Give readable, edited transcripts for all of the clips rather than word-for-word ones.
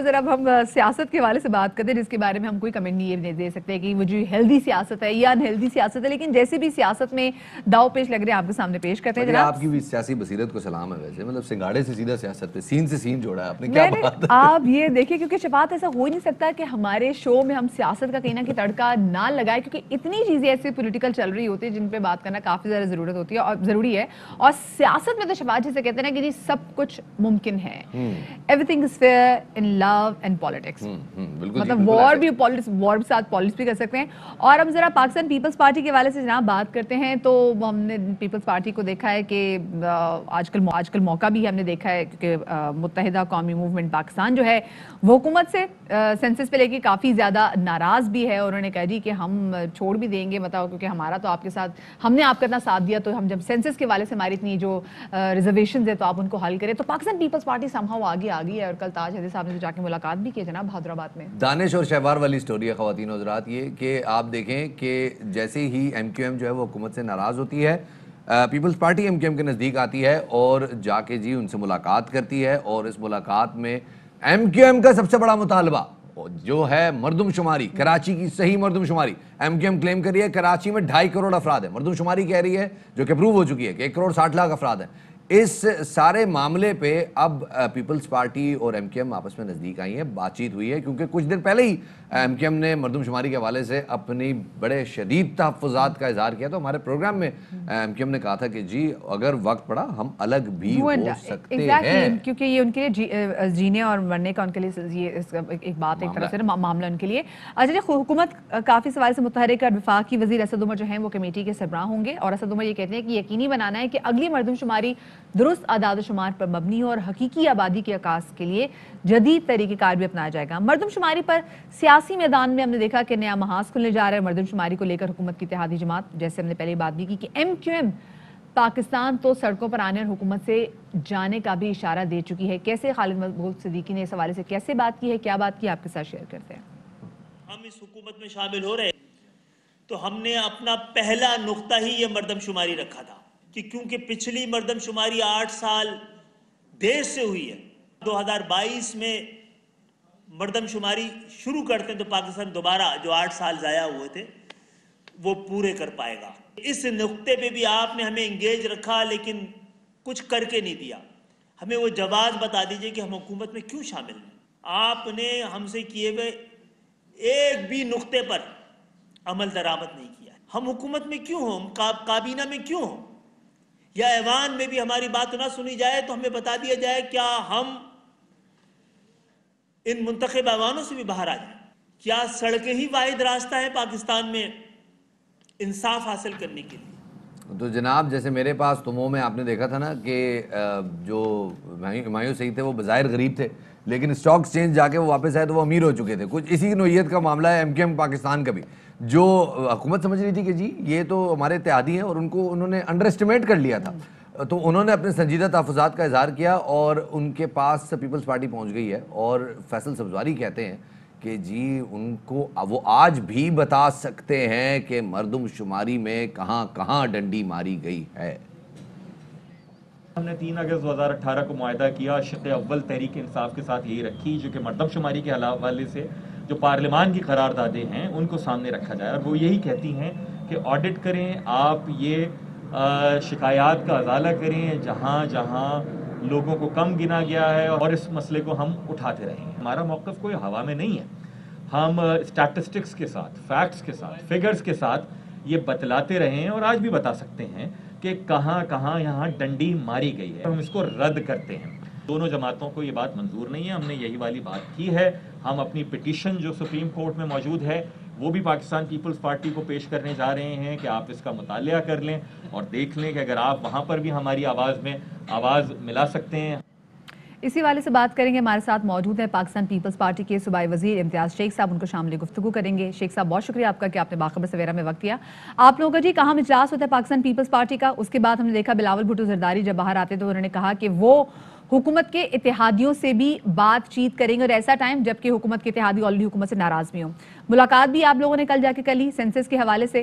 ذرا اب ہم سیاست کے حوالے سے بات کرتے ہیں جس کے بارے میں ہم کوئی کمنٹ نہیں دے سکتے کہ وہ جو ہیلدی سیاست ہے یا انہیلدی سیاست ہے، لیکن جیسے بھی سیاست میں داؤ پیش لگ رہے ہیں آپ کے سامنے پیش کرتے ہیں جناب۔ آپ کی بھی سیاسی بصیرت کو سلام ہے، ویسے مطلب سنگاڑے سے سیدھا سیاست پہ، سین سے سین جوڑا ہے آپ نے، کیا بات ہے؟ آپ یہ دیکھیں کیونکہ شفاعت ایسا ہو ہی نہیں سکتا کہ ہمارے شو میں ہم سیاست کا کہیں نہ کہیں تڑکا نہ لگائے، کیونکہ اتنی چیزیں ایسی پولیٹیکل چل رہی ہوتی ہے جن پہ بات کرنا کافی زیادہ ضرورت ہوتی ہے اور ضروری ہے، اور سیاست میں تو شفاعت جسے کہتے ہیں نا کہ جی سب کچھ ممکن ہے، everything is fair in love and politics, مطلب وار بھی وار کے ساتھ پالیٹکس بھی کر سکتے ہیں۔ اور ہم ذرا پاکستان پیپلز پارٹی کے حوالے سے جناب بات کرتے ہیں تو ہم نے پیپلز پارٹی کو دیکھا ہے کہ آج کل موقع بھی ہم نے دیکھا ہے کیونکہ متحدہ قومی موومنٹ پاکستان جو ہے وہ حکومت سے سینسس پہ لے کے کافی زیادہ ناراض بھی ہے، اور انہوں نے کہا جی کہ ہم چھوڑ بھی دیں گے بتاؤ، کیونکہ ہمارا تو آپ کے ساتھ ہم نے آپ کا اتنا ساتھ دیا، تو ہم جب سینسس کے حوالے سے ہماری اتنی جو ریزرویشنز ہے تو آپ ان کو حل کریں۔ تو پاکستان پیپلز پارٹی سمہاؤ آگے آ گئی ہے، اور کل تاج حیدر صاحب نے جا کے ملاقات بھی کی جناب حیدرآباد میں۔ دانش اور شہوار والی سٹوری ہے خواتین و حضرات، یہ کہ آپ دیکھیں کہ جیسے ہی ایم کیو ایم جو ہے وہ حکومت سے ناراض ہوتی ہے، peoples party M Q M کے نزدیک آتی ہے اور جا کے جی ان سے ملاقات کرتی ہے، اور اس ملاقات میں ایم کیو ایم کا سب سے بڑا مطالبہ جو ہے مردم شماری، کراچی کی صحیح مردم شماری۔ ایم کیو ایم کلیم کر رہی ہے کراچی میں 2.5 کروڑ افراد ہیں، مردم شماری کہہ رہی ہے جو کہ اپروو ہو چکی ہے کہ 1 کروڑ 60 لاکھ افراد ہیں۔ اس سارے معاملے پہ اب پیپلز پارٹی اور ایم کیو ایم آپس میں نزدیک آئی ہیں، بات چیت ہوئی ہے، کیونکہ کچھ دن پہلے ہی ایم کیو ایم نے مردم شماری کے حوالے سے اپنی بڑے شدید تحفظات کا اظہار کیا، تو ہمارے پروگرام میں ایم کیو ایم نے کہا تھا کہ جی اگر وقت پڑا ہم الگ بھی ہو سکتے ہیں، کیونکہ یہ ان کے لیے جینے اور مرنے کا ان کے لیے یہ ایک بات ایک طرف سے معاملہ ان کے لیے۔ اچھا، حکومت کافی سوال سے متحرک ہے، وفاقی وزیر اسد عمر جو ہیں وہ کمیٹی کے سربراہ ہوں گے، اور اسد عمر یہ کہتے ہیں کہ یقینی بنانا ہے کہ اگلی مردم شماری درست اعداد و شمار پر مبنی ہو اور حقیقی آبادی کے عکاس کے لیے جدید طریقہ کار بھی اپنایا جائے گا۔ مردم شماری پر سیاسی میدان میں ہم نے دیکھا کہ نیا محاذ کھلنے جا رہا ہے مردم شماری کو لے کر۔ حکومت کی اتحادی جماعت، جیسے ہم نے پہلے بات بھی کی کہ ایم کیو ایم پاکستان تو سڑکوں پر آنے اور حکومت سے جانے کا بھی اشارہ دے چکی ہے۔ کیسے خالد محمود صدیقی نے اس حوالے سے کیسے بات کی ہے، کیا بات کی، آپ کے ساتھ شیئر کرتے ہیں۔ ہم اس حکومت میں شامل ہو رہے ہیں تو ہم نے اپنا پہلا نقطہ ہی یہ مردم شماری رکھا تھا کہ کیونکہ پچھلی مردم شماری 8 سال دیر سے ہوئی ہے، 2022 میں مردم شماری شروع کرتے ہیں تو پاکستان دوبارہ جو 8 سال ضائع ہوئے تھے وہ پورے کر پائے گا۔ اس نقطے پہ بھی آپ نے ہمیں انگیج رکھا لیکن کچھ کر کے نہیں دیا۔ ہمیں وہ جواز بتا دیجئے کہ ہم حکومت میں کیوں شامل ہیں۔ آپ نے ہم سے کیے ہوئے ایک بھی نقطے پر عمل درآمد نہیں کیا۔ ہم حکومت میں کیوں ہوں، کابینہ میں کیوں ہوں، یا ایوان میں بھی ہماری بات نہ سنی جائے تو ہمیں بتا دیا جائے کیا ہم ان منتخب ایوانوں سے بھی باہر آ جائیں۔ کیا سڑکیں ہی واحد راستہ ہے پاکستان میں انصاف حاصل کرنے کے لیے؟ تو جناب جیسے میرے پاس تموں میں آپ نے دیکھا تھا نا کہ جو ہمایوں سعید تھے وہ بظاہر غریب تھے، لیکن اسٹاک ایکسچینج جا کے وہ واپس آئے تو وہ امیر ہو چکے تھے۔ کچھ اسی نوعیت کا معاملہ ہے ایم کیو ایم پاکستان کا بھی، جو حکومت سمجھ رہی تھی کہ جی یہ تو ہمارے اتحادی ہیں، اور ان کو انہوں نے انڈر اسٹیمیٹ کر لیا تھا، تو انہوں نے اپنے سنجیدہ تحفظات کا اظہار کیا، اور ان کے پاس پیپلز پارٹی پہنچ گئی ہے، اور فیصل سبزواری کہتے ہیں کہ جی ان کو وہ آج بھی بتا سکتے ہیں کہ مردم شماری میں کہاں کہاں ڈنڈی ماری گئی ہے۔ ہم نے 3 اگست 2018 کو معاہدہ کیا، شق اول تحریک انصاف کے ساتھ یہی رکھی جو کہ مردم شماری کے حوالے سے جو پارلیمان کی قراردادیں ہیں ان کو سامنے رکھا جائے، اور وہ یہی کہتی ہیں کہ آڈٹ کریں، آپ یہ شکایات کا ازالہ کریں جہاں جہاں لوگوں کو کم گنا گیا ہے، اور اس مسئلے کو ہم اٹھاتے رہیں گے۔ ہمارا موقف کوئی ہوا میں نہیں ہے، ہم اسٹیٹسٹکس کے ساتھ، فیکٹس کے ساتھ، فگرز کے ساتھ یہ بتلاتے رہے ہیں، اور آج بھی بتا سکتے ہیں کہ کہاں کہاں یہاں ڈنڈی ماری گئی ہے، ہم اس کو رد کرتے ہیں۔ دونوں جماعتوں کو یہ بات منظور نہیں ہے، ہم نے یہی والی بات کی ہے۔ ہم اپنی پٹیشن جو سپریم کورٹ میں موجود ہے وہ بھی پاکستان پیپلز پارٹی کو پیش کرنے جا رہے ہیں کہ آپ اس کا مطالعہ کر لیں اور دیکھ لیں کہ اگر آپ وہاں پر بھی ہماری آواز میں آواز ملا سکتے ہیں۔ اسی والے سے بات کریں گے، ہمارے ساتھ موجود ہیں پاکستان پیپلز پارٹی کے صوبائی وزیر امتیاز شیخ صاحب، ان کو شامل گفتگو کریں گے۔ شیخ صاحب بہت شکریہ آپ کا کہ آپ نے باخبر سویرا میں وقت دیا۔ آپ لوگوں کا جی کہاں اجلاس ہوتا ہے پاکستان پیپلز پارٹی کا، اس کے بعد ہم نے دیکھا بلاول بھٹو زرداری جب باہر آتے تو انہوں نے کہا کہ وہ حکومت کے اتحادیوں سے بھی بات چیت کریں گے، اور ایسا ٹائم جبکہ حکومت کے اتحادی آلریڈی حکومت سے ناراض بھی ہوں۔ ملاقات بھی آپ لوگوں نے کل جا کے کر لی سینسس کے حوالے سے،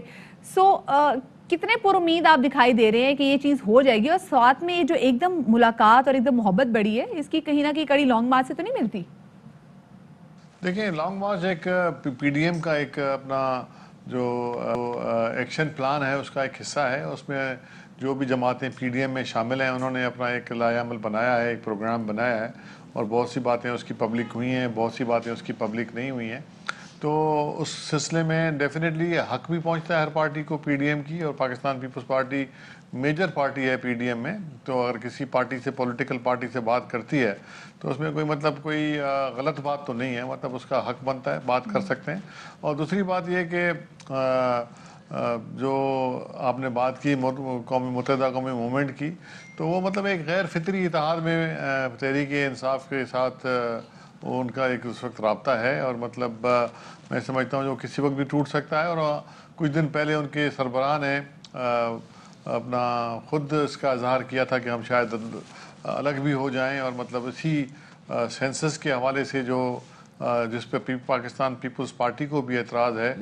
کتنے پر امید آپ دکھائی دے رہے ہیں کہ یہ چیز ہو جائے گی، اور ساتھ میں یہ جو ایک دم ملاقات اور ایک دم محبت بڑی ہے، اس کی کہیں نہ کہیں کڑی لانگ مارچ سے تو نہیں ملتی؟ دیکھیں لانگ مارچ ایک پی ڈی ایم کا ایک اپنا جو ایکشن پلان ہے اس کا ایک حصہ ہے. اس میں جو بھی جماعتیں پی ڈی ایم میں شامل ہیں انہوں نے اپنا ایک لائحہ عمل بنایا ہے, ایک پروگرام بنایا ہے, اور بہت سی باتیں اس کی پبلک ہوئی ہیں, بہت سی باتیں اس کی پبلک نہیں ہوئی ہیں. تو اس سلسلے میں ڈیفینیٹلی حق بھی پہنچتا ہے ہر پارٹی کو پی ڈی ایم کی, اور Pakistan peoples party major party ہے پی ڈی ایم میں. تو اگر کسی پارٹی سے پولیٹیکل پارٹی سے بات کرتی ہے تو اس میں کوئی مطلب کوئی غلط بات تو نہیں ہے, مطلب اس کا حق بنتا ہے, بات کر سکتے ہیں. اور دوسری بات یہ کہ جو آپ نے بات کی متحدہ قومی موومنٹ کی, تو وہ مطلب ایک غیر فطری اتحاد میں تحریک انصاف کے ساتھ ان کا ایک اس وقت رابطہ ہے, اور مطلب میں سمجھتا ہوں جو کسی وقت بھی ٹوٹ سکتا ہے. اور کچھ دن پہلے ان کے سربراہ نے اپنا خود اس کا اظہار کیا تھا کہ ہم شاید الگ بھی ہو جائیں, اور مطلب اسی سینسس کے حوالے سے جو جس پہ پاکستان پیپلز پارٹی کو بھی اعتراض ہے,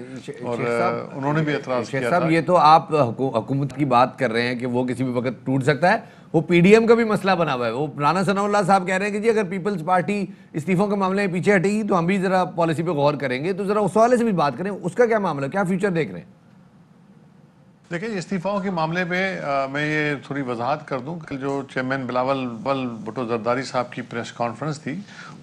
اور انہوں نے بھی اعتراض کیا تھا. یہ تو آپ حکومت کی بات کر رہے ہیں کہ وہ کسی بھی وقت ٹوٹ سکتا ہے, وہ پی ڈی ایم کا بھی مسئلہ بنا ہوا ہے. وہ رانا ثناء اللہ صاحب کہہ رہے ہیں کہ جی اگر پیپلز پارٹی استعفوں کے معاملے میں پیچھے ہٹے گی تو ہم بھی ذرا پالیسی پہ غور کریں گے. تو ذرا اس حوالے سے بھی بات کریں, اس کا کیا معاملہ, کیا فیوچر دیکھ رہے ہیں؟ دیکھیں استعفاؤں کے معاملے پہ میں یہ تھوڑی وضاحت کر دوں کہ جو چیئرمین بلاول بھٹو زرداری صاحب کی پریس کانفرنس تھی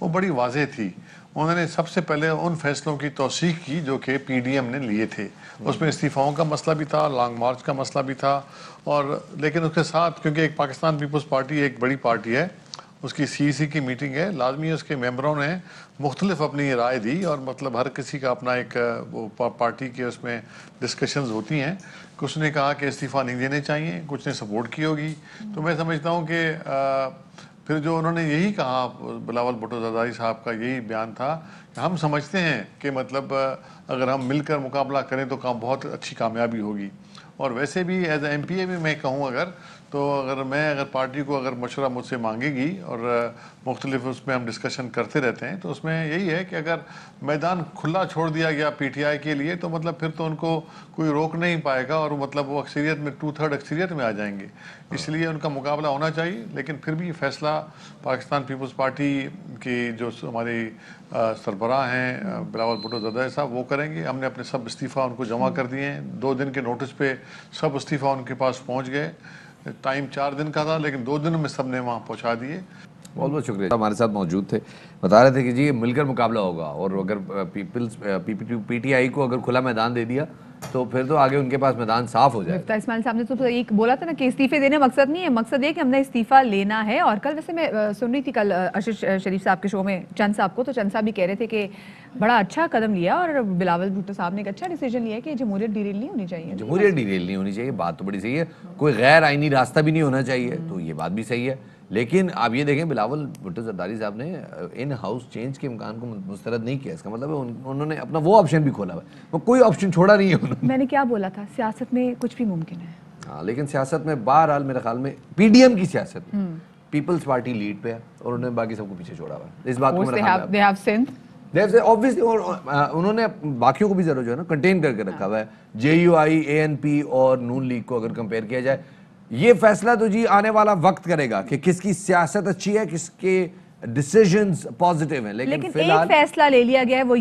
وہ بڑی واضح تھی. انہوں نے سب سے پہلے ان فیصلوں کی توثیق کی جو کہ پی ڈی ایم نے لیے تھے. اس میں استعفاؤں کا مسئلہ بھی تھا, لانگ مارچ کا مسئلہ بھی تھا, اور لیکن اس کے ساتھ کیونکہ ایک پاکستان پیپلز پارٹی ایک بڑی پارٹی ہے, اس کی سی سی کی میٹنگ ہے, لازمی اس کے ممبروں نے مختلف اپنی رائے دی, اور مطلب ہر کسی کا اپنا ایک پارٹی کے اس میں ڈسکشنز ہوتی ہیں. کچھ نے کہا کہ استعفیٰ نہیں دینے چاہیے, کچھ نے سپورٹ کی ہوگی. تو میں سمجھتا ہوں کہ پھر جو انہوں نے یہی کہا, بلاول بھٹو زرداری صاحب کا یہی بیان تھا کہ ہم سمجھتے ہیں کہ مطلب اگر ہم مل کر مقابلہ کریں تو بہت اچھی کامیابی ہوگی. اور ویسے بھی ایز اے ایم پی اے بھی میں کہوں اگر میں پارٹی کو اگر مشورہ مجھ سے مانگے گی, اور مختلف اس میں ہم ڈسکشن کرتے رہتے ہیں, تو اس میں یہی ہے کہ اگر میدان کھلا چھوڑ دیا گیا پی ٹی آئی کے لیے تو مطلب پھر تو ان کو کوئی روک نہیں پائے گا, اور مطلب وہ اکثریت میں 2/3 اکثریت میں آ جائیں گے. اس لیے ان کا مقابلہ ہونا چاہیے. لیکن پھر بھی فیصلہ پاکستان پیپلز پارٹی کی جو ہماری سربراہ ہیں بلاول بھٹو زرداری صاحب وہ کریں گے. ہم نے اپنے سب استعفیٰ ان کو جمع کر دیے ہیں. 2 دن کے نوٹس پہ سب استعفیٰ ان کے پاس پہنچ گئے. ٹائم 4 دن کا تھا, لیکن 2 دنوں میں سب نے وہاں پہنچا دیے. بہت بہت شکریہ. ہمارے ساتھ موجود تھے, بتا رہے تھے کہ جی مل کر مقابلہ ہوگا, اور اگر پی ٹی آئی کو اگر کھلا میدان دے دیا تو پھر تو آگے ان کے پاس میدان صاف ہو جائے. مفتاح اسماعیل صاحب نے تو ایک بولا تھا نا کہ استعفے دینے مقصد نہیں ہے, مقصد یہ کہ ہم نے استعفیٰ لینا ہے. اور کل ویسے میں سن رہی تھی کل ارشد شریف صاحب کے شو میں چند صاحب کو, تو چند صاحب بھی کہہ رہے تھے کہ بڑا اچھا قدم لیا, اور بلاول بھٹو صاحب نے ایک اچھا ڈیسیجن لیا کہ جمہوریت ڈیریل نہیں ہونی چاہیے. جمہوریت ڈیریل نہیں ہونی چاہیے, بات تو بڑی صحیح ہے. کوئی غیر آئینی راستہ بھی نہیں ہونا چاہیے, تو یہ بات بھی صحیح ہے. لیکن آپ یہ دیکھیں بلاول بھٹو زرداری صاحب نے ان ہاؤس چینج کے امکان کو مسترد نہیں کیا. اس کا مطلب ہے انہوں نے اپنا وہ آپشن بھی کھولا ہوا ہے, وہ کوئی آپشن چھوڑا نہیں ہے انہوں نے. میں نے کیا بولا تھا, سیاست میں کچھ بھی ممکن ہے. ہاں, لیکن سیاست میں بہرحال میرے خیال میں پی ڈی ایم کی سیاست میں پیپلز پارٹی لیڈ پہ ہے, اور انہوں نے باقی سب کو پیچھے چھوڑا ہوا ہے. اس بات کو میرا خیال ہے انہوں نے باقیوں کو بھی ضرور جو ہے نا کنٹین کر کے رکھا ہوا ہے. جے you I, a N P اور نون لیگ کو اگر کمپیئر کیا جائے, یہ فیصلہ تو جی آنے والا وقت کرے گا کہ کس کی سیاست اچھی ہے, کس کے ڈیسیژنز پازیٹیو ہیں. لیکن ایک فیصلہ لے لیا گیا ہے, وہ